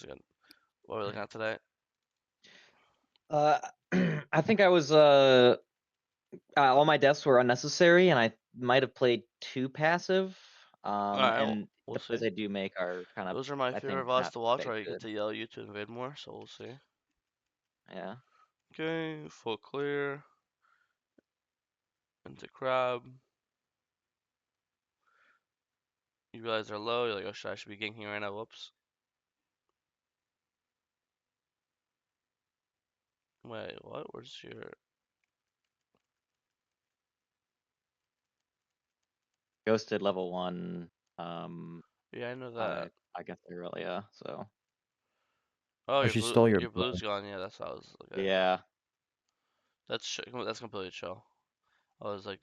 Good. What are we looking at today? Uh, I think I was all my deaths were unnecessary, and I might have played too passive. Alright, And we'll the plays see. I do make are kind of, Those are my I favorite think, VODs not to watch, very or I get good. to yell at you to invade more, so we'll see. Yeah. Okay, full clear. Into crab. You realize they're low, you're like, oh shit, I should be ganking right now, whoops. Wait, what? Where's your... Ghosted level 1. Um, Yeah, I know that. I guess earlier. So Oh, oh, she stole your your bow. blue's gone, yeah, that's how I was, okay. Yeah. That's completely chill. I was like,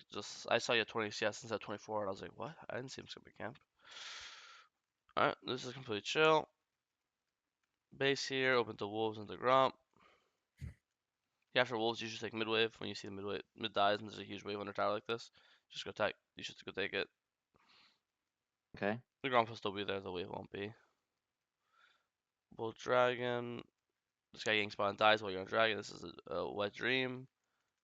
I saw you at 20 CS instead of 24, and I was like, what? I didn't see him skip a camp. Alright, this is completely chill. Base here, open to wolves and the grump. Yeah, after wolves, you should take mid wave. When you see the mid dies and there's a huge wave under tower like this, just go take. You should go take it. Okay. The grump will still be there, the wave won't be. Bull dragon. This guy getting spawned dies while you're on dragon. This is a wet dream.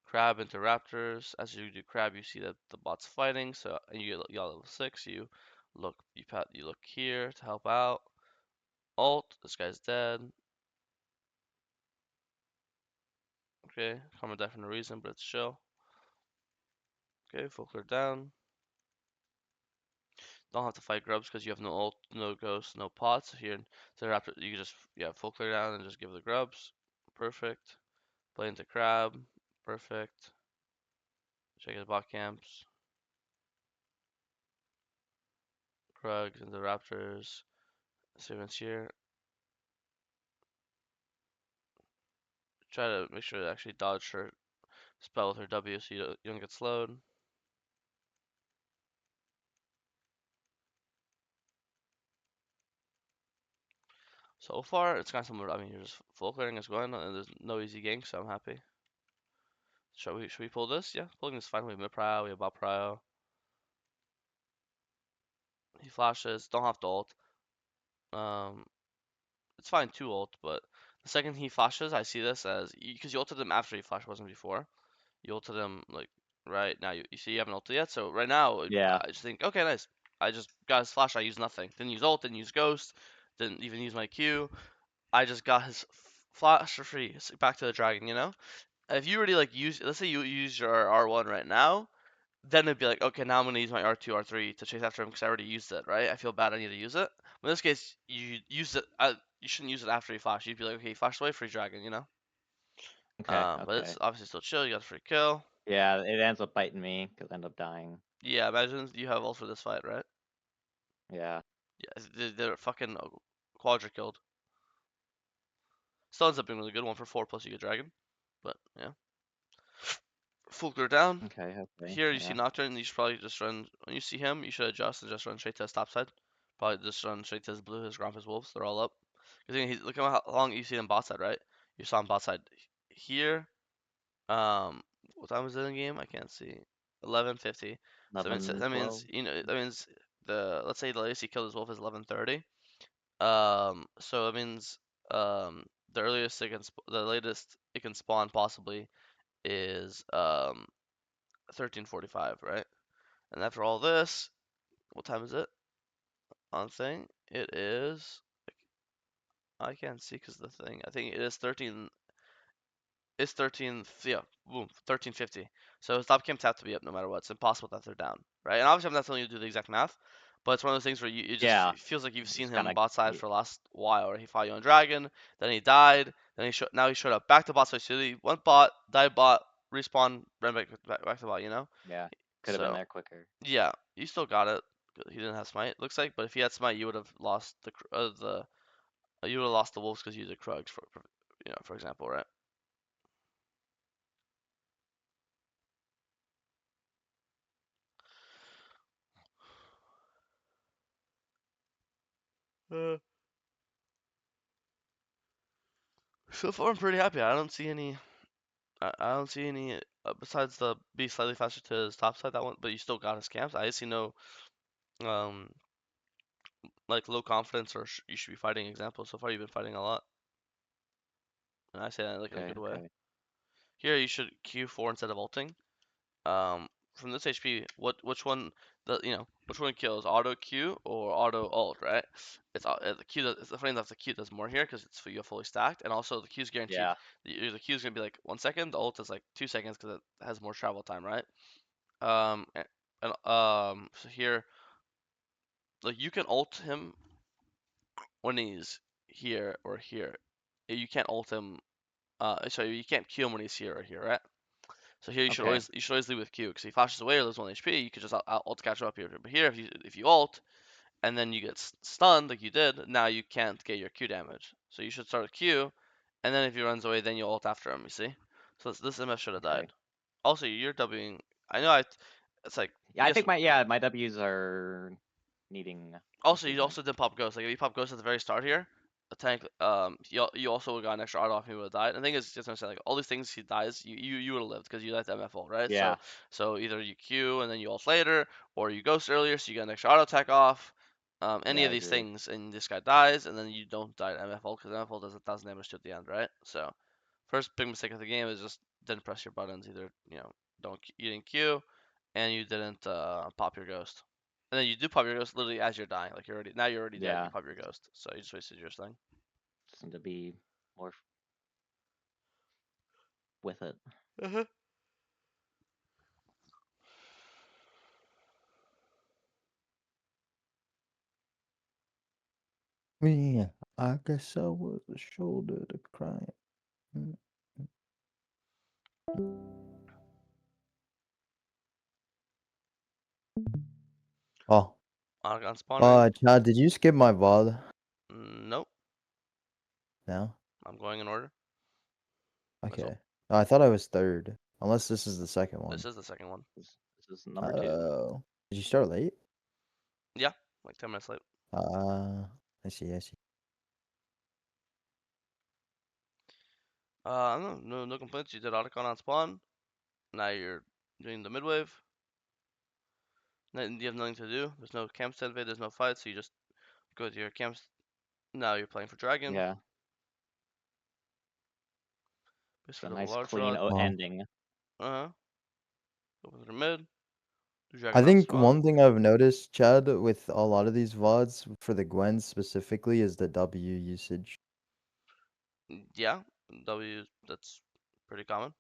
Crab into raptors. As you do crab, you see that the bot's fighting. So and you get level 6. You look here to help out. Ult. This guy's dead. Okay, karma die for no reason, but it's chill. Okay, full clear down. Don't have to fight grubs because you have no ult, no ghost, no pots here. So raptor, you can just full clear down and just give the grubs. Perfect. Play into crab. Perfect. Check his bot camps. Krugs into raptors. Servants here. Try to make sure to actually dodge her spell with her W so you don't get slowed. So far, it's kind of similar. I mean, you're just full clearing is going, and there's no easy gank, so I'm happy. Should we pull this? Yeah, pulling this is fine. We have mid prio, we have bot prio. He flashes. Don't have to ult. Um, it's fine to ult, but the second he flashes, I see this as because you ulted him after he flashed, wasn't before. You ulted him like right now. You see you haven't ulted yet, so right now Yeah. I just think okay, nice. I just got his flash. I used nothing. Didn't use ult. Didn't use ghost. Didn't even use my Q. I just got his flash for free. Back to the dragon, you know. If you already like use, let's say you use your R1 right now, then it'd be like, okay, now I'm gonna use my R2, R3 to chase after him because I already used it, right? I feel bad I need to use it. But in this case, you use it. You shouldn't use it after you flash. You'd be like, okay, flash away, free dragon, you know. Okay. But it's Okay. obviously still chill. You got a free kill. Yeah. It ends up biting me because I end up dying. Yeah, imagine you have ult for this fight, right? Yeah. Yeah, they're fucking quadra killed. Still ends up being a really good one for 4 plus you get dragon. But yeah, full clear down. Okay. Okay. Here you see Yeah. Nocturne, you should probably just run, when you see him, you should adjust and just run straight to his top side. Probably just run straight to his blue, his gromp, his wolves, they're all up. Because look at how long you see him bot side, right? You saw him bot side here. What time was it in the game? I can't see. 11:50. So that means 11, 12. that means let's say the latest he killed his wolf is 11:30. So that means the latest it can spawn possibly is 13:45, right? And after all this, what time is it on thing? It is. I can't see because the thing. I think it is 13. It's 13. Yeah, boom, 13:50. So his top camps have to be up no matter what. It's impossible that they're down, right? And obviously, I'm not telling you to do the exact math, but it's one of those things where it just Yeah. feels like you've seen Just kind him of. bot side for the last while. Right? He fought you on dragon, then he died, then now he showed up back to bot side. So he went bot, died bot, respawn, ran back to bot. You know. Yeah. Could have been So there quicker. yeah, you still got it. He didn't have smite, looks like. But if he had smite, you would have lost the you would have lost the wolves because you used the Krugs for example, right? Uh, so far, I'm pretty happy. I don't see any. I don't see any besides the be slightly faster to his top side that one. But you still got his camps. I see no um like low confidence or you should be fighting example. So far you've been fighting a lot, and I say that like in a Okay, good way. okay. Here you should Q4 instead of ulting. From this HP, which one which one kills auto Q or auto ult, right? The Q does, it's the funny enough the Q does more here because it's you fully stacked, and also the Q is guaranteed. Yeah. The Q is gonna be like 1 second. The ult is like 2 seconds because it has more travel time, right? So here like you can ult him when he's here or here. You can't ult him. Sorry, you can't Q him when he's here or here, right? So here Okay. you should always lead with Q because if he flashes away or loses 1 HP, you could just ult catch him up here. But here, if you ult and then you get stunned like you did, now you can't get your Q damage. So you should start with Q, and then if he runs away, then you ult after him. You see? So this MF should have Okay. died. Also, you're Wing. I know I. It's like Yeah, I yes. think my W's are needing Also, you improvement. also did pop ghost. Like if you pop ghost at the very start here, a tank. You also would have got an extra auto off. He would have died. And the thing is, just understand like all these things he dies, you would have lived because you let the MF ult, right? Yeah. So either you Q and then you ult later, or you ghost earlier so you get an extra auto attack off. Any Yeah, of I these agree. things, and this guy dies, and then you don't die to MF ult because MF ult does 1,000 damage to at the end, right? So first big mistake of the game is just didn't press your buttons. Either don't you didn't Q, and you didn't pop your ghost. And then you do pop your ghost literally as you're dying. Like you're already dead. You Yeah. pop your ghost, so you just wasted your thing. Just need to be more with it. Uh-huh. Yeah, I guess I was a shoulder to cry on. Oh, On spawn right? Chad, did you skip my VOD? Nope. No? I'm going in order. Okay. Oh, I thought I was third. Unless this is the second This one. is the second one. This is number 2. Oh. Did you start late? Yeah, like 10 minutes late. I see, I see. No complaints. You did Otacon on spawn. Now you're doing the midwave. You have nothing to do. There's no camps to invade. There's no fight, so you just go to your camps. Now you're playing for dragon. Yeah. Base It's a for the nice large clean rod. Oh. ending. Uh huh. Go for the mid. Do I dragon on think spawn. one thing I've noticed, Chad, with a lot of these VODs, for the Gwen specifically, is the W usage. Yeah, W. That's pretty common.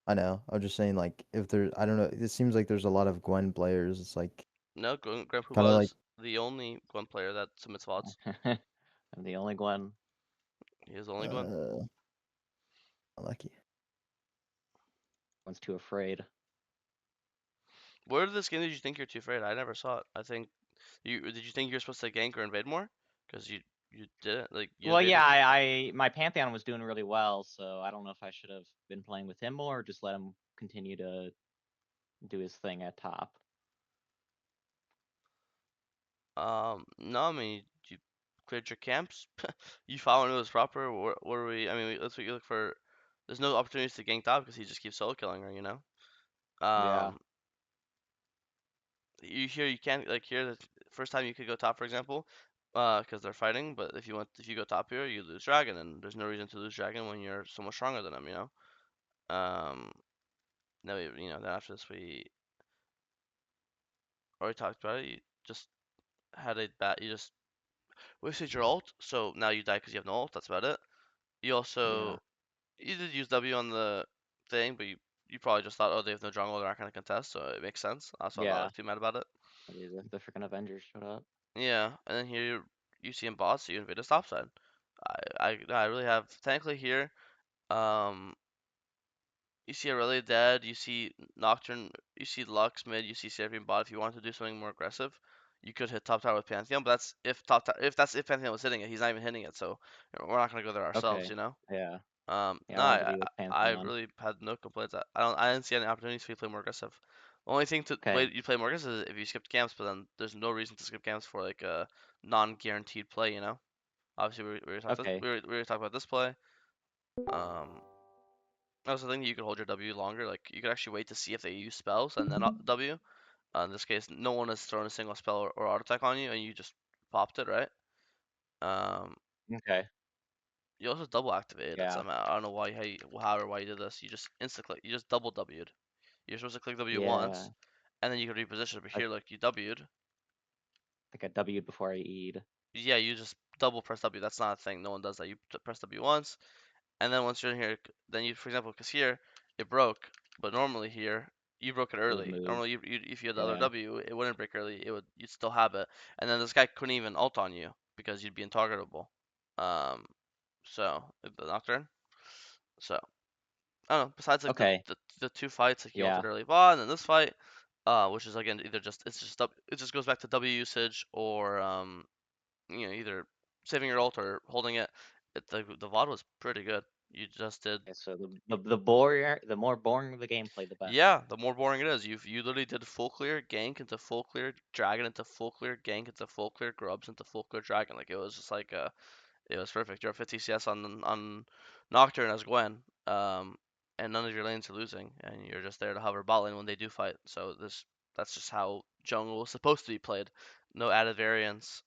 I know. I'm just saying, like, if there, I don't know, it seems like there's a lot of Gwen players. It's like, No, Grand kind of Poobah like, is the only Gwen player that submits VODs. I'm the only one. He is the only Gwen. uh, lucky. One's too afraid. Where did this game did you think you're too afraid? I never saw it. I think did you think you were supposed to gank or invade more? Because you didn't like you Well, yeah, invaded. my Pantheon was doing really well, so I don't know if I should have been playing with him more or just let him continue to do his thing at top. No, I mean you cleared your camps. You found when it was proper. What are we? I mean, that's what you look for. There's no opportunities to gank top because he just keeps solo killing her. Yeah. Um, you can't like here the first time you could go top for example, because they're fighting. But if you go top here, you lose dragon, and there's no reason to lose dragon when you're so much stronger than him. Um, no, then after this we already talked about it. You just had a bat. You just wasted your ult, so now you die because you have no ult. That's about it. You Yeah. also you did use W on the thing, but you probably just thought, oh, they have no jungle, they're not gonna contest, so it makes sense. So I'm not Yeah. like too mad about it. The freaking Avengers showed up. Yeah, and then here you see him boss, so you invade his top side. I really have technically here. Um, you see Aurelia dead, you see Nocturne, you see Lux mid, you see Seraphine bot. If you want to do something more aggressive, you could hit top tower with Pantheon, but that's if if Pantheon was hitting it. He's not even hitting it, so we're not gonna go there ourselves, Okay. Yeah. Yeah, No, I wanted to be with I Pantheon. really had no complaints. I didn't see any opportunities for you to play more aggressive. The only thing to Okay. way you play more aggressive is if you skipped camps, but then there's no reason to skip camps for like a non-guaranteed play. Obviously Okay. we were talking about this play. Um, also think you could hold your W longer. Like you could actually wait to see if they use spells and then W. In this case, no one has thrown a single spell or auto attack on you, and you just popped it, right? Um, Okay. you also double activated it Yeah. somehow. I don't know how or why you did this. You just insta click. You just double W'd. You're supposed to click W Yeah. once, and then you can reposition it. But I here, look, you W'd. think I W'd before I E'd. Yeah, you just double press W. That's not a thing. No one does that. You press W once, and then once you're in here, then you, for example, because here it broke, but normally here you broke it It would early. move. Normally, if you had the other Yeah. W, it wouldn't break early. You'd still have it, and then this guy couldn't even ult on you because you'd be untargetable. Um, so the Nocturne. So I don't know. Besides like Okay. the two fights, like you ulted Yeah. early on, and then this fight, which is again either just it just goes back to W usage or either saving your ult or holding it. The VOD was pretty good. You just did. Okay, so the more boring the gameplay, the better. Yeah, the more boring it is. You literally did full clear, gank into full clear, dragon into full clear, gank into full clear, grubs into full clear, dragon. Like it was just like it was perfect. You're at 50 CS on Nocturne as Gwen, and none of your lanes are losing, and you're just there to hover bot lane when they do fight. So that's just how jungle was supposed to be played. No added variance.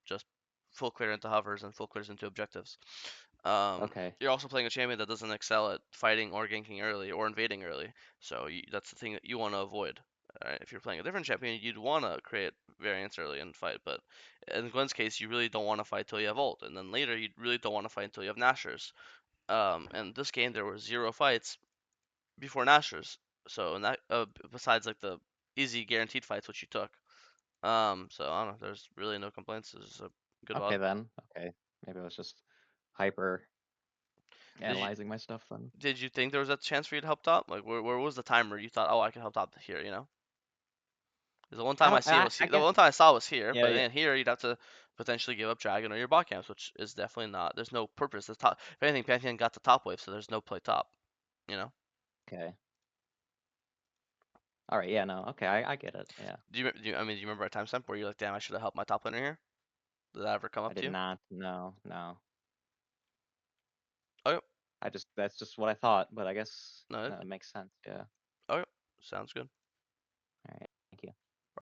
Just full clear into hovers and full clears into objectives. Okay. You're also playing a champion that doesn't excel at fighting or ganking early or invading early. So that's the thing that you want to avoid. If you're playing a different champion, you'd want to create variance early and fight, but in Gwen's case, you really don't want to fight till you have ult, and then later you really don't want to fight until you have Nashers. And this game there were 0 fights before Nashers, so and that besides like the easy guaranteed fights which you took. So I don't know. There's really no complaints. This is a good Okay VOD. then. Okay. Maybe I was just hyper Did you analyzing my stuff then. did you think there was a chance for you to help top? Like where was the timer? You thought, oh, I can help top here, you know? 'Cause the one I time I don't. see it was I the guess. one time I saw it was here, Yeah. but Yeah. then here you'd have to potentially give up Dragon or your bot camps, which is definitely not. There's no purpose. The top, if anything, Pantheon got the top wave, so there's no play top. You know? Okay. All right. Yeah. No. Okay. I get it. Yeah. I mean, do you remember a timestamp where you're like, damn, I should have helped my top laner here? Did that ever come I up to did you? not. No. No. Okay, That's just what I thought, but I guess no, it makes sense. Yeah. okay, sounds good.